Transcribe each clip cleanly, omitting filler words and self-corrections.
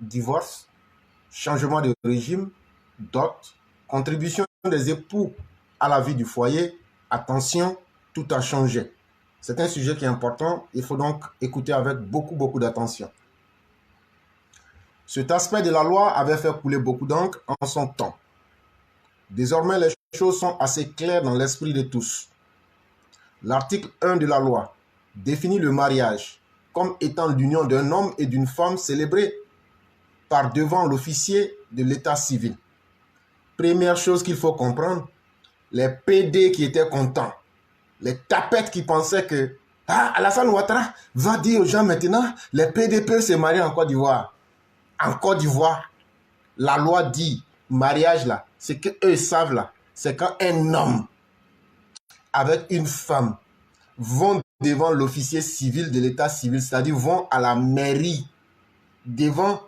divorce, changement de régime, dot, contribution des époux à la vie du foyer, attention, tout a changé. C'est un sujet qui est important, il faut donc écouter avec beaucoup d'attention. Cet aspect de la loi avait fait couler beaucoup d'encre en son temps. Désormais, les choses sont assez claires dans l'esprit de tous. L'article 1 de la loi définit le mariage comme étant l'union d'un homme et d'une femme célébrée par devant l'officier de l'état civil. Première chose qu'il faut comprendre, les PD qui étaient contents, les tapettes qui pensaient que Alassane Ouattara va dire aux gens maintenant, les PD peuvent se marier en Côte d'Ivoire. En Côte d'Ivoire, la loi dit, mariage là, ce qu'eux savent là, c'est quand un homme avec une femme vont devant l'officier civil de l'état civil, c'est-à-dire vont à la mairie, devant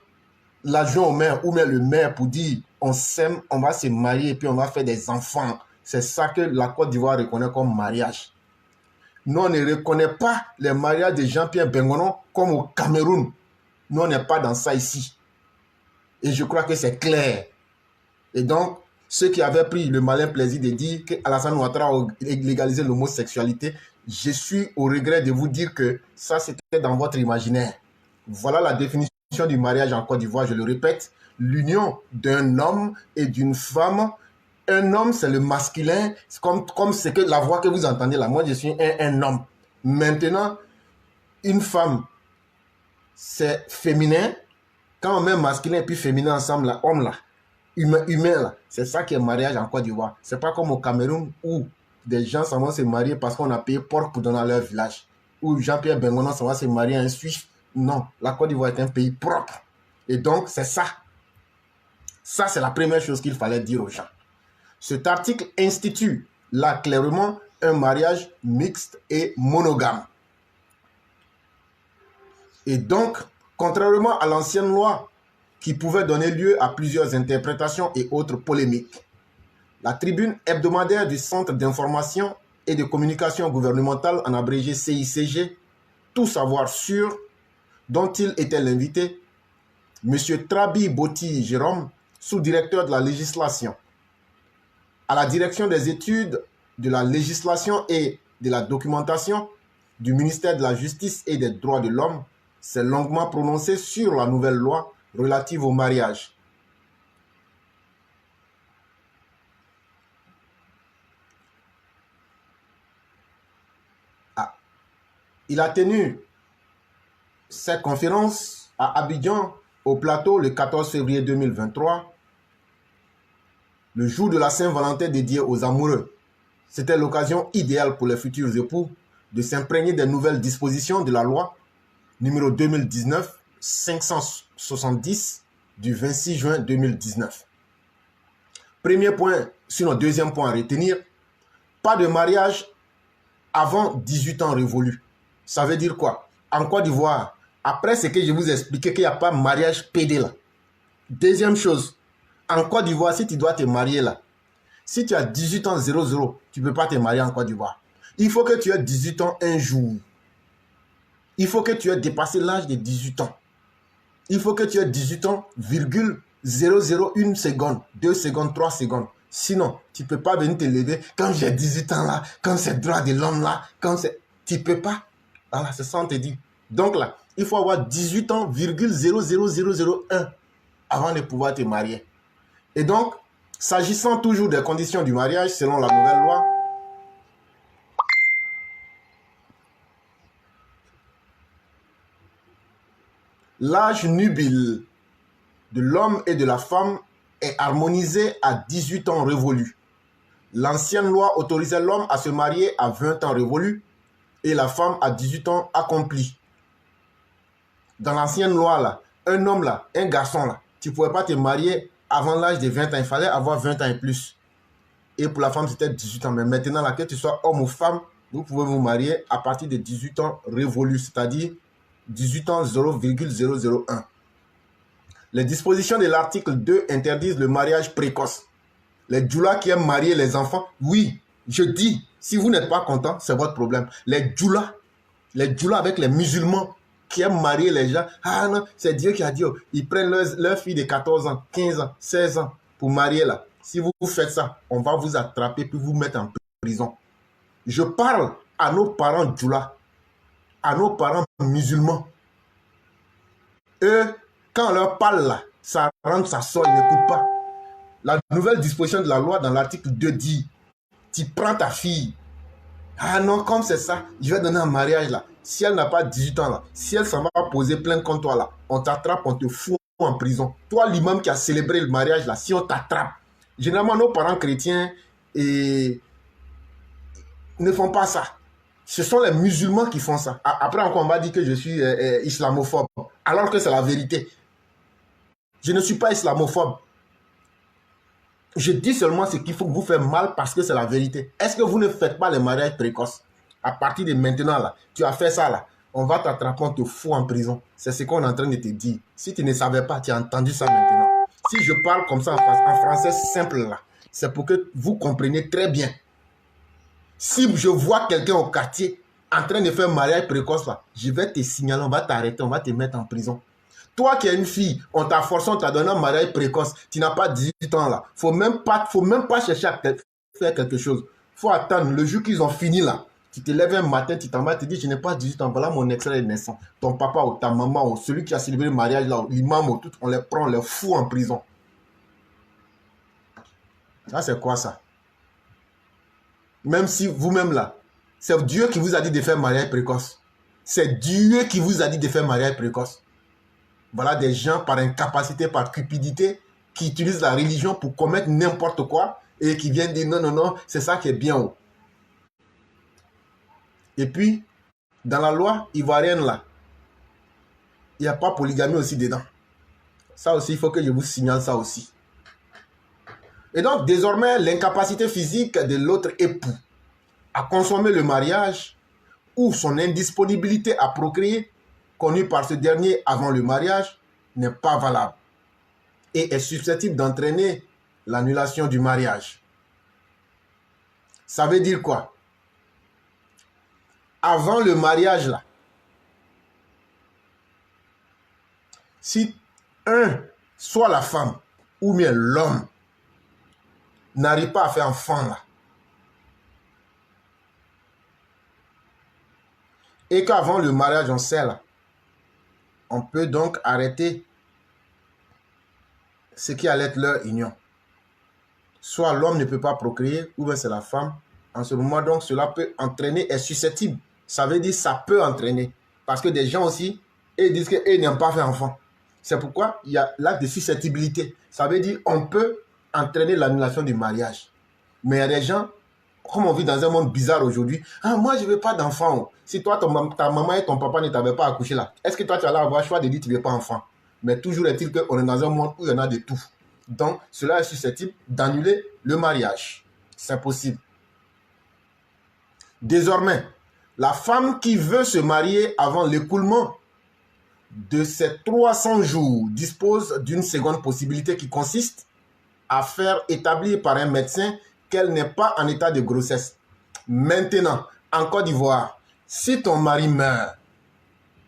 l'adjoint au maire ou même le maire pour dire on s'aime, on va se marier et puis on va faire des enfants. C'est ça que la Côte d'Ivoire reconnaît comme mariage. Nous, on ne reconnaît pas les mariages de Jean-Pierre Bengonon comme au Cameroun. Nous, on n'est pas dans ça ici. Et je crois que c'est clair. Et donc, ceux qui avaient pris le malin plaisir de dire qu'Alassane Ouattara a légalisé l'homosexualité, je suis au regret de vous dire que ça, c'était dans votre imaginaire. Voilà la définition du mariage en Côte d'Ivoire, je le répète. L'union d'un homme et d'une femme. Un homme, c'est le masculin, c'est comme c'est que la voix que vous entendez là. Moi, je suis un homme. Maintenant, une femme, c'est féminin. Quand on met masculin et puis féminin ensemble, là, homme là, humain là, c'est ça qui est mariage en Côte d'Ivoire. C'est pas comme au Cameroun où des gens s'en vont se marier parce qu'on a payé porc pour donner à leur village. Ou Jean-Pierre Bengonon s'en va se marier à un Suisse. Non, la Côte d'Ivoire est un pays propre. Et donc, c'est ça. Ça, c'est la première chose qu'il fallait dire aux gens. Cet article institue là clairement un mariage mixte et monogame. Et donc, contrairement à l'ancienne loi qui pouvait donner lieu à plusieurs interprétations et autres polémiques, la tribune hebdomadaire du Centre d'information et de communication gouvernementale, en abrégé CICG, Tout savoir sûr, dont il était l'invité, M. Trabi Boti Jérôme, sous-directeur de la législation, à la direction des études de la législation et de la documentation du ministère de la Justice et des Droits de l'Homme, s'est longuement prononcé sur la nouvelle loi relative au mariage. Il a tenu cette conférence à Abidjan, au plateau, le 14 février 2023, le jour de la Saint-Valentin dédié aux amoureux. C'était l'occasion idéale pour les futurs époux de s'imprégner des nouvelles dispositions de la loi numéro 2019-570 du 26 juin 2019. Premier point, sinon deuxième point à retenir, pas de mariage avant 18 ans révolus. Ça veut dire quoi? En Côte d'Ivoire, après ce que je vous ai expliqué qu'il n'y a pas de mariage PD là. Deuxième chose, en Côte d'Ivoire, si tu dois te marier là, si tu as 18 ans 00, tu ne peux pas te marier en Côte d'Ivoire. Il faut que tu aies 18 ans un jour. Il faut que tu aies dépassé l'âge de 18 ans. Il faut que tu aies 18 ans, 001 seconde, 2 secondes, 3 secondes. Sinon, tu ne peux pas venir te lever. Quand j'ai 18 ans là, quand c'est droit de l'homme là, quand c'est... Tu ne peux pas. Voilà, c'est ça on te dit. Donc là, il faut avoir 18 ans, 00001 avant de pouvoir te marier. Et donc, s'agissant toujours des conditions du mariage, selon la nouvelle loi, l'âge nubile de l'homme et de la femme est harmonisé à 18 ans révolus. L'ancienne loi autorisait l'homme à se marier à 20 ans révolus et la femme à 18 ans accomplis. Dans l'ancienne loi, là, un homme, là, un garçon, là, tu ne pouvais pas te marier avant l'âge de 20 ans. Il fallait avoir 20 ans et plus. Et pour la femme, c'était 18 ans. Mais maintenant, là, que tu sois homme ou femme, vous pouvez vous marier à partir de 18 ans révolus, c'est-à-dire 18 ans 0,001. Les dispositions de l'article 2 interdisent le mariage précoce. Les djoulas qui aiment marier les enfants, oui, je dis, si vous n'êtes pas content, c'est votre problème. Les djoulas avec les musulmans, qui aiment marier les gens. Ah non, c'est Dieu qui a dit, oh, ils prennent leur fille de 14 ans, 15 ans, 16 ans pour marier là. Si vous faites ça, on va vous attraper puis vous mettre en prison. Je parle à nos parents djoula, à nos parents musulmans. Eux, quand on leur parle là, ça rentre, ça sort, ils n'écoutent pas. La nouvelle disposition de la loi dans l'article 2 dit, tu prends ta fille. Ah non, comme c'est ça, je vais donner un mariage là. Si elle n'a pas 18 ans là, si elle s'en va poser plainte contre toi là, on t'attrape, on te fout en prison. Toi, l'imam qui a célébré le mariage là, si on t'attrape, généralement nos parents chrétiens ne font pas ça. Ce sont les musulmans qui font ça. Après encore, on va dire que je suis islamophobe, alors que c'est la vérité. Je ne suis pas islamophobe. Je dis seulement ce qu'il faut vous faire mal parce que c'est la vérité. Est-ce que vous ne faites pas les mariages précoces? À partir de maintenant, là, tu as fait ça, là, on va t'attraper, on te fout en prison. C'est ce qu'on est en train de te dire. Si tu ne savais pas, tu as entendu ça maintenant. Si je parle comme ça en français simple, là, c'est pour que vous compreniez très bien. Si je vois quelqu'un au quartier en train de faire un mariage précoce, là, je vais te signaler, on va t'arrêter, on va te mettre en prison. Toi qui es une fille, on t'a forcé, on t'a donné un mariage précoce, tu n'as pas 18 ans là. Faut même pas chercher à faire quelque chose. Faut attendre le jour qu'ils ont fini là. Tu te lèves un matin, tu t'en vas, tu te dis, je n'ai pas 18 ans, voilà mon extrait de naissance. Ton papa ou ta maman ou celui qui a célébré le mariage là, l'imam ou tout, on les prend, on les fout en prison. Ça c'est quoi ça? Même si vous-même là, c'est Dieu qui vous a dit de faire mariage précoce. C'est Dieu qui vous a dit de faire mariage précoce. Voilà des gens par incapacité, par cupidité, qui utilisent la religion pour commettre n'importe quoi et qui viennent dire non, non, non, c'est ça qui est bien haut. Et puis, dans la loi ivoirienne là, il n'y a pas polygamie aussi dedans. Ça aussi, il faut que je vous signale ça aussi. Et donc, désormais, l'incapacité physique de l'autre époux à consommer le mariage ou son indisponibilité à procréer, connue par ce dernier avant le mariage, n'est pas valable et est susceptible d'entraîner l'annulation du mariage. Ça veut dire quoi? Avant le mariage, là, si soit la femme ou bien l'homme n'arrive pas à faire enfant, là, et qu'avant le mariage, on sait, là, on peut donc arrêter ce qui allait être leur union. Soit l'homme ne peut pas procréer, ou bien c'est la femme. En ce moment, donc, cela peut entraîner, est susceptible. Ça veut dire ça peut entraîner. Parce que des gens aussi, ils disent qu'ils n'aiment pas faire enfant. C'est pourquoi il y a l'acte de susceptibilité. Ça veut dire on peut entraîner l'annulation du mariage. Mais il y a des gens, comme on vit dans un monde bizarre aujourd'hui, ah, moi je ne veux pas d'enfant. Si toi, ta maman et ton papa ne t'avaient pas accouché là, est-ce que toi tu allais avoir le choix de dire que tu ne veux pas d'enfant? Mais toujours est-il qu'on est dans un monde où il y en a de tout. Donc, cela est susceptible d'annuler le mariage. C'est possible. Désormais, la femme qui veut se marier avant l'écoulement de ces 300 jours dispose d'une seconde possibilité qui consiste à faire établir par un médecin qu'elle n'est pas en état de grossesse. Maintenant, en Côte d'Ivoire, si ton mari meurt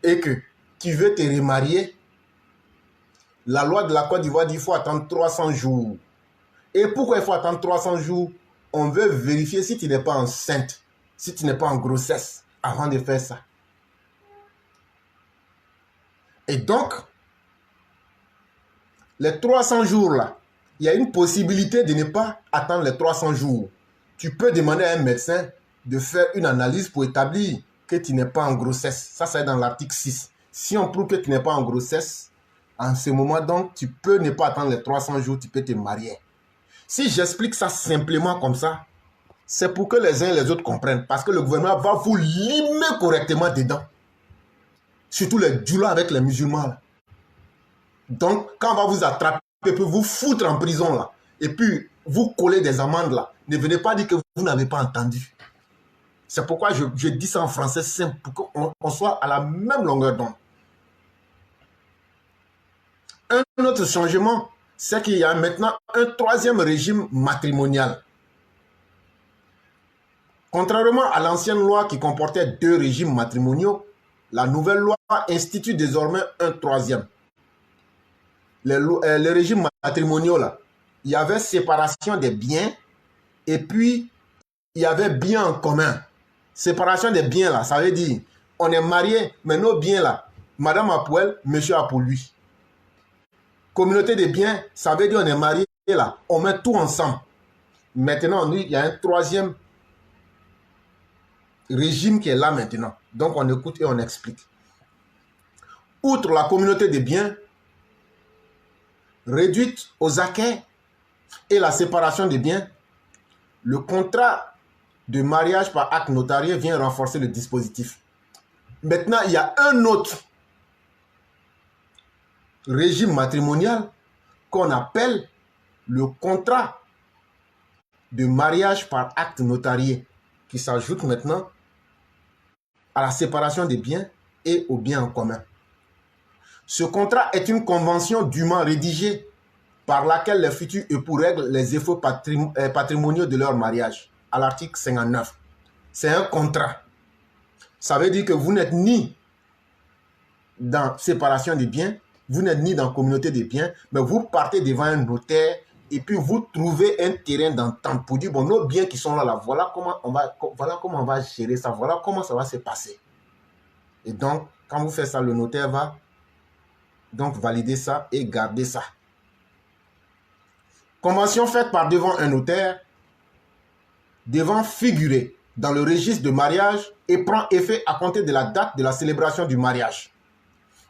et que tu veux te remarier, la loi de la Côte d'Ivoire dit qu'il faut attendre 300 jours. Et pourquoi il faut attendre 300 jours? On veut vérifier si tu n'es pas enceinte, si tu n'es pas en grossesse, avant de faire ça. Et donc, les 300 jours là, il y a une possibilité de ne pas attendre les 300 jours. Tu peux demander à un médecin de faire une analyse pour établir que tu n'es pas en grossesse. Ça, c'est dans l'article 6. Si on prouve que tu n'es pas en grossesse, en ce moment, donc, tu peux ne pas attendre les 300 jours, tu peux te marier. Si j'explique ça simplement comme ça, c'est pour que les uns et les autres comprennent. Parce que le gouvernement va vous limer correctement dedans. Surtout les djoulas avec les musulmans. Là. Donc, quand on va vous attraper, on peut vous foutre en prison là. Et puis, vous coller des amendes là. Ne venez pas dire que vous n'avez pas entendu. C'est pourquoi je dis ça en français simple, pour qu'on soit à la même longueur d'onde. Un autre changement, c'est qu'il y a maintenant un troisième régime matrimonial. Contrairement à l'ancienne loi qui comportait deux régimes matrimoniaux, La nouvelle loi institue désormais un troisième. Les régimes matrimoniaux, là, il y avait séparation des biens et puis il y avait biens en commun. Séparation des biens, là, ça veut dire, on est marié, mais nos biens, là, madame a pour elle, monsieur a pour lui. Communauté des biens, ça veut dire on est marié, là, on met tout ensemble. Maintenant, il y a un troisième régime qui est là maintenant. Donc, on écoute et on explique. Outre la communauté des biens, réduite aux acquêts et la séparation des biens, le contrat de mariage par acte notarié vient renforcer le dispositif. Maintenant, il y a un autre régime matrimonial qu'on appelle le contrat de mariage par acte notarié qui s'ajoute maintenant à la séparation des biens et aux biens en commun. Ce contrat est une convention dûment rédigée par laquelle les futurs époux règlent les effets patrimoniaux de leur mariage, à l'article 59. C'est un contrat. Ça veut dire que vous n'êtes ni dans séparation des biens, vous n'êtes ni dans communauté des biens, mais vous partez devant un notaire et puis vous trouvez un terrain d'entente pour dire, bon, nos biens qui sont là, voilà comment on va gérer ça, voilà comment ça va se passer. Et donc, quand vous faites ça, le notaire va donc valider ça et garder ça. Convention faite par devant un notaire devant figurer dans le registre de mariage et prend effet à compter de la date de la célébration du mariage.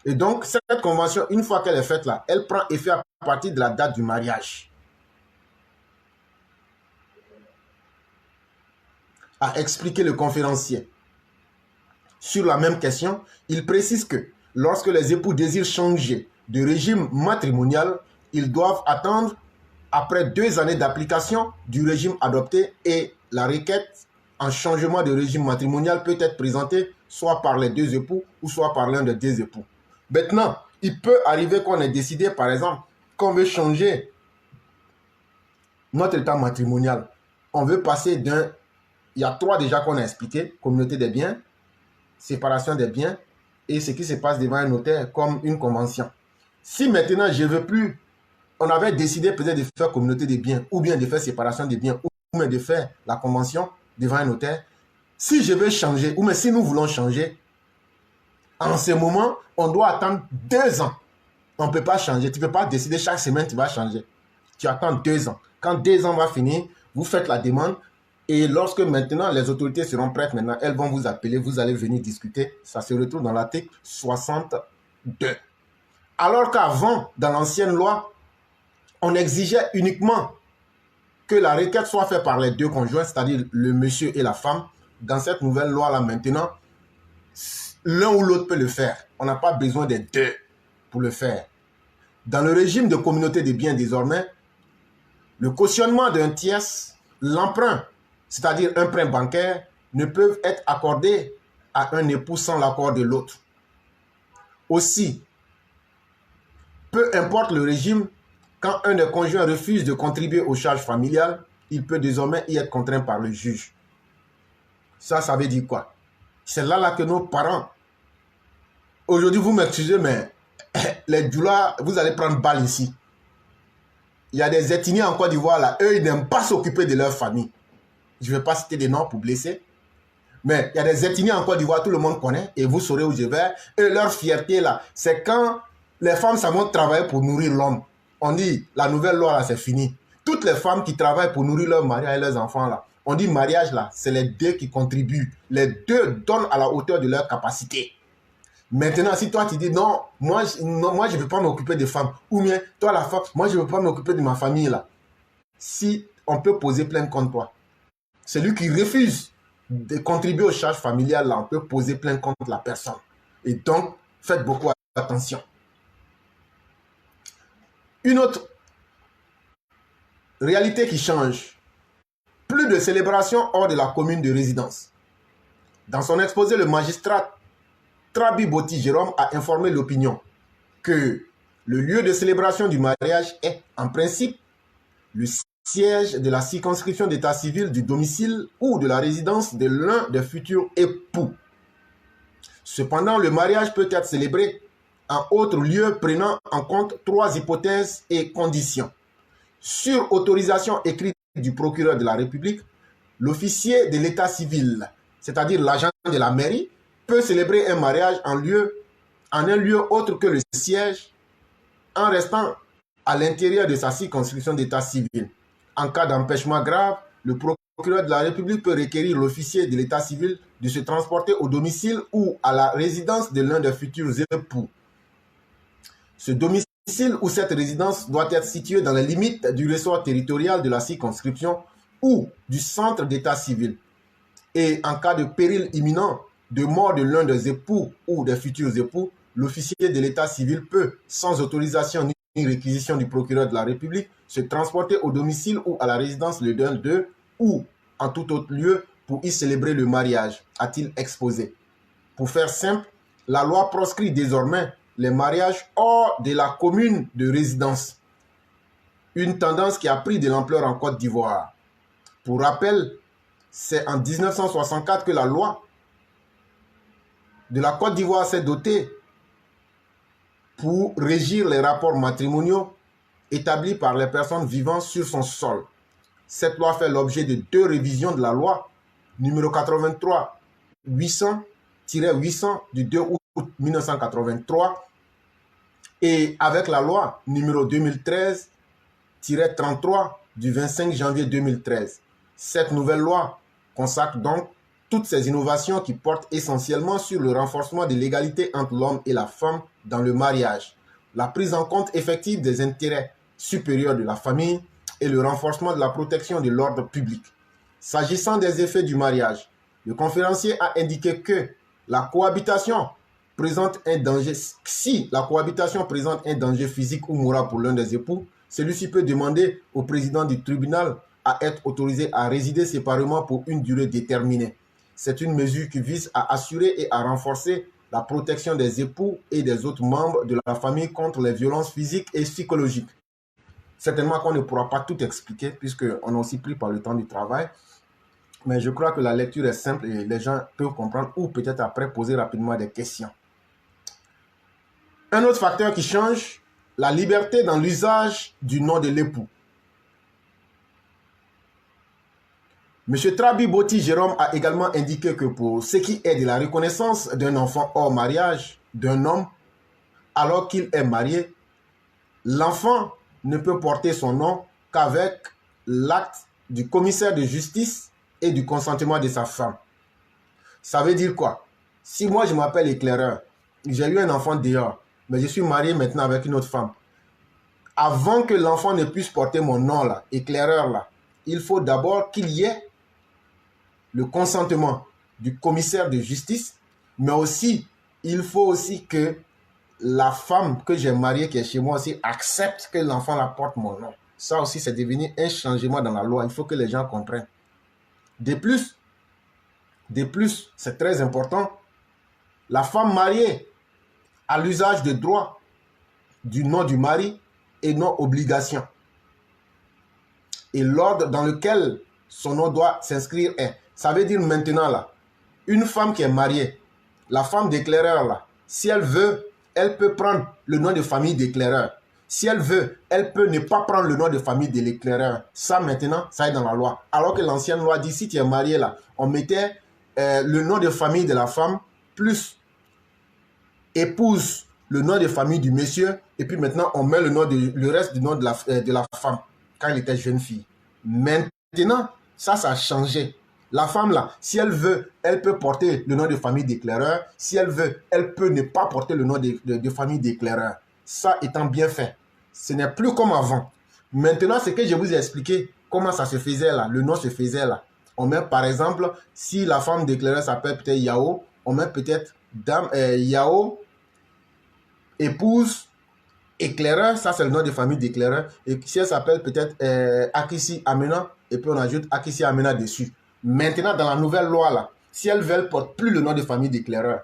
Et donc, cette convention, une fois qu'elle est faite là, elle prend effet à partir de la date du mariage. A expliqué le conférencier. Sur la même question, il précise que lorsque les époux désirent changer de régime matrimonial, ils doivent attendre après 2 années d'application du régime adopté et la requête en changement de régime matrimonial peut être présentée soit par les 2 époux ou soit par l'un des 2 époux. Maintenant, il peut arriver qu'on ait décidé, par exemple, qu'on veut changer notre état matrimonial. On veut passer d'un... Il y a 3 déjà qu'on a expliqué, communauté des biens, séparation des biens et ce qui se passe devant un notaire comme une convention. Si maintenant je ne veux plus, on avait décidé peut-être de faire communauté des biens ou bien de faire séparation des biens ou bien de faire la convention devant un notaire, si je veux changer ou bien si nous voulons changer, en ce moment, on doit attendre 2 ans. On ne peut pas changer. Tu ne peux pas décider chaque semaine tu vas changer. Tu attends 2 ans. Quand 2 ans va finir, vous faites la demande. Et lorsque maintenant les autorités seront prêtes, maintenant elles vont vous appeler, vous allez venir discuter. Ça se retrouve dans l'article 62. Alors qu'avant, dans l'ancienne loi, on exigeait uniquement que la requête soit faite par les 2 conjoints, c'est-à-dire le monsieur et la femme. Dans cette nouvelle loi-là maintenant, l'un ou l'autre peut le faire. On n'a pas besoin des 2 pour le faire. Dans le régime de communauté des biens désormais, le cautionnement d'un tiers, l'emprunt, c'est-à-dire un prêt bancaire, ne peuvent être accordés à un époux sans l'accord de l'autre. Aussi, peu importe le régime, quand un des conjoints refuse de contribuer aux charges familiales, il peut désormais y être contraint par le juge. Ça veut dire quoi? C'est là que nos parents... Aujourd'hui, vous m'excusez, mais les doulas, vous allez prendre balle ici. Il y a des ethnies en Côte d'Ivoire, là, eux, ils n'aiment pas s'occuper de leur famille. Je ne vais pas citer des noms pour blesser. Mais il y a des ethnies en Côte d'Ivoire, tout le monde connaît, et vous saurez où je vais. Et leur fierté, là, c'est quand les femmes savent travailler pour nourrir l'homme. On dit, la nouvelle loi, là, c'est fini. Toutes les femmes qui travaillent pour nourrir leur mari et leurs enfants, là, on dit mariage, là, c'est les 2 qui contribuent. Les 2 donnent à la hauteur de leur capacité. Maintenant, si toi, tu dis, non, moi je ne veux pas m'occuper des femmes. Ou bien, toi, la femme, moi, je ne veux pas m'occuper de ma famille, là. Si on peut poser plainte contre toi, celui qui refuse de contribuer aux charges familiales, là, on peut poser plainte contre la personne. Et donc, faites beaucoup attention. Une autre réalité qui change. Plus de célébrations hors de la commune de résidence. Dans son exposé, le magistrat Trabi Boti Jérôme a informé l'opinion que le lieu de célébration du mariage est, en principe, le siège de la circonscription d'état civil du domicile ou de la résidence de l'un des futurs époux. Cependant, le mariage peut être célébré en autre lieu prenant en compte 3 hypothèses et conditions. Sur autorisation écrite du procureur de la République, l'officier de l'état civil, c'est-à-dire l'agent de la mairie, peut célébrer un mariage en un lieu autre que le siège en restant à l'intérieur de sa circonscription d'état civil. En cas d'empêchement grave, le procureur de la République peut requérir l'officier de l'état civil de se transporter au domicile ou à la résidence de l'un des futurs époux. Ce domicile ou cette résidence doit être situé dans les limites du ressort territorial de la circonscription ou du centre d'état civil. Et en cas de péril imminent, de mort de l'un des époux ou des futurs époux, l'officier de l'état civil peut, sans autorisation ni réquisition du procureur de la République, se transporter au domicile ou à la résidence de l'un d'eux ou en tout autre lieu pour y célébrer le mariage, a-t-il exposé. Pour faire simple, la loi proscrit désormais les mariages hors de la commune de résidence. Une tendance qui a pris de l'ampleur en Côte d'Ivoire. Pour rappel, c'est en 1964 que la loi de la Côte d'Ivoire s'est dotée pour régir les rapports matrimoniaux établis par les personnes vivant sur son sol. Cette loi fait l'objet de 2 révisions de la loi numéro 83-800-800 du 2 août 1983 et avec la loi numéro 2013-33 du 25 janvier 2013. Cette nouvelle loi consacre donc toutes ces innovations qui portent essentiellement sur le renforcement de l'égalité entre l'homme et la femme dans le mariage, la prise en compte effective des intérêts supérieurs de la famille et le renforcement de la protection de l'ordre public. S'agissant des effets du mariage, le conférencier a indiqué que la cohabitation présente un danger. Si la cohabitation présente un danger physique ou moral pour l'un des époux, celui-ci peut demander au président du tribunal à être autorisé à résider séparément pour une durée déterminée. C'est une mesure qui vise à assurer et à renforcer la protection des époux et des autres membres de la famille contre les violences physiques et psychologiques. Certainement qu'on ne pourra pas tout expliquer puisqu'on est aussi pris par le temps du travail. Mais je crois que la lecture est simple et les gens peuvent comprendre ou peut-être après poser rapidement des questions. Un autre facteur qui change, la liberté dans l'usage du nom de l'époux. M. Trabi Boti Jérôme a également indiqué que pour ce qui est de la reconnaissance d'un enfant hors mariage d'un homme alors qu'il est marié, l'enfant ne peut porter son nom qu'avec l'acte du commissaire de justice et du consentement de sa femme. Ça veut dire quoi? Si moi je m'appelle éclaireur, j'ai eu un enfant dehors, mais je suis marié maintenant avec une autre femme. Avant que l'enfant ne puisse porter mon nom là, éclaireur là, il faut d'abord qu'il y ait le consentement du commissaire de justice, mais aussi, il faut aussi que la femme que j'ai mariée qui est chez moi aussi accepte que l'enfant la porte mon nom. Ça aussi, c'est devenu un changement dans la loi. Il faut que les gens comprennent. De plus, c'est très important, la femme mariée a l'usage de droit du nom du mari et non obligation. Et l'ordre dans lequel son nom doit s'inscrire est. Ça veut dire maintenant là, une femme qui est mariée, la femme d'éclaireur là, si elle veut, elle peut prendre le nom de famille d'éclaireur. Si elle veut, elle peut ne pas prendre le nom de famille de l'éclaireur. Ça maintenant, ça est dans la loi. Alors que l'ancienne loi dit, si tu es marié là, on mettait le nom de famille de la femme plus épouse, le nom de famille du monsieur, et puis maintenant on met le reste du nom de la femme quand elle était jeune fille. Maintenant, ça a changé. La femme là, si elle veut, elle peut porter le nom de famille d'éclaireur. Si elle veut, elle peut ne pas porter le nom de famille d'éclaireur. Ça étant bien fait. Ce n'est plus comme avant. Maintenant, c'est que je vous ai expliqué comment ça se faisait là. Le nom se faisait là. On met par exemple, si la femme d'éclaireur s'appelle peut-être Yao, on met peut-être dame Yao, épouse, éclaireur, ça c'est le nom de famille d'éclaireur. Et si elle s'appelle peut-être Akissi Amena, et puis on ajoute Akissi Amena dessus. Maintenant, dans la nouvelle loi là, si elle veut, elle ne porte plus le nom de famille d'éclaireur.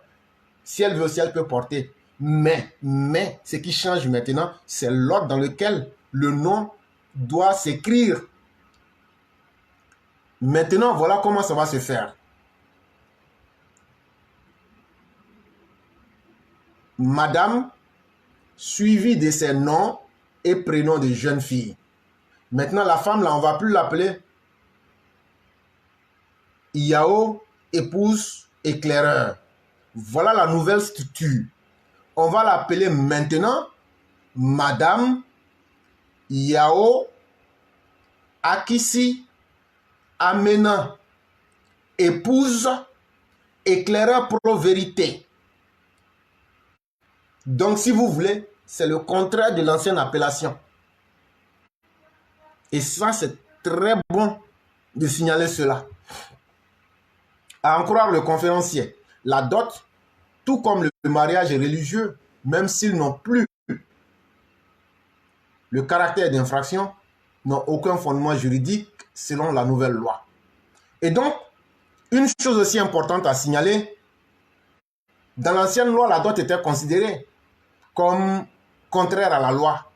Si elle veut aussi, elle peut porter. Mais, ce qui change maintenant, c'est l'ordre dans lequel le nom doit s'écrire. Maintenant, voilà comment ça va se faire. madame, suivi de ses noms et prénoms de jeune fille. Maintenant, la femme, là, on ne va plus l'appeler Yao, épouse, éclaireur. Voilà la nouvelle structure. On va l'appeler maintenant Madame Yao Akisi Amena, épouse, éclaireur pro vérité. Donc, si vous voulez, c'est le contraire de l'ancienne appellation. Et ça, c'est très bon de signaler cela. À en croire le conférencier, la dot, tout comme le mariage religieux, même s'ils n'ont plus le caractère d'infraction, n'ont aucun fondement juridique selon la nouvelle loi. Et donc, une chose aussi importante à signaler, dans l'ancienne loi, la dot était considérée comme contraire à la loi,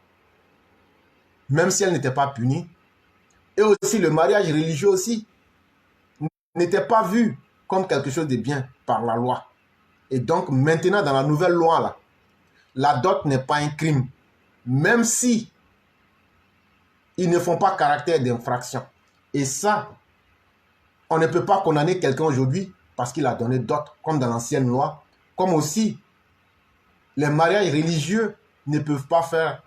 même si elle n'était pas punie. Et aussi, le mariage religieux aussi n'était pas vu comme quelque chose de bien par la loi. Et donc, maintenant, dans la nouvelle loi, là, la dot n'est pas un crime, même si ils ne font pas caractère d'infraction. Et ça, on ne peut pas condamner quelqu'un aujourd'hui parce qu'il a donné dot, comme dans l'ancienne loi, comme aussi les mariages religieux ne peuvent pas faire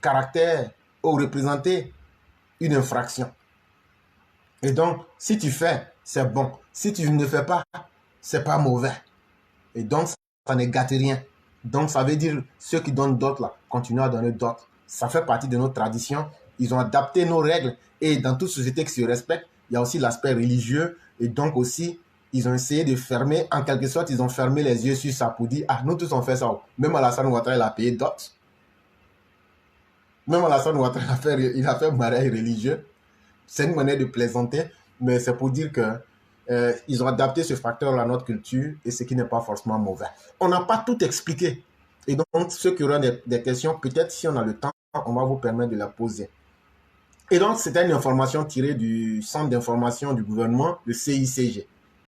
caractère ou représenter une infraction. Et donc, si tu fais, c'est bon. Si tu ne fais pas, c'est pas mauvais. Et donc, ça ne gâte rien. Donc, ça veut dire ceux qui donnent dot là, continuent à donner dot. Ça fait partie de nos traditions. Ils ont adapté nos règles. Et dans toute société qui se respecte, il y a aussi l'aspect religieux. Et donc aussi, ils ont essayé de fermer, en quelque sorte, ils ont fermé les yeux sur ça pour dire, ah, nous tous on fait ça. Même Alassane Ouattara, il a payé dot. Même Alassane Ouattara, il a fait mariage religieux. C'est une manière de plaisanter, mais c'est pour dire que ils ont adapté ce facteur à notre culture et ce qui n'est pas forcément mauvais. On n'a pas tout expliqué. Et donc, ceux qui auront des questions, peut-être si on a le temps, on va vous permettre de la poser. Et donc, c'était une information tirée du Centre d'information du gouvernement, le CICG.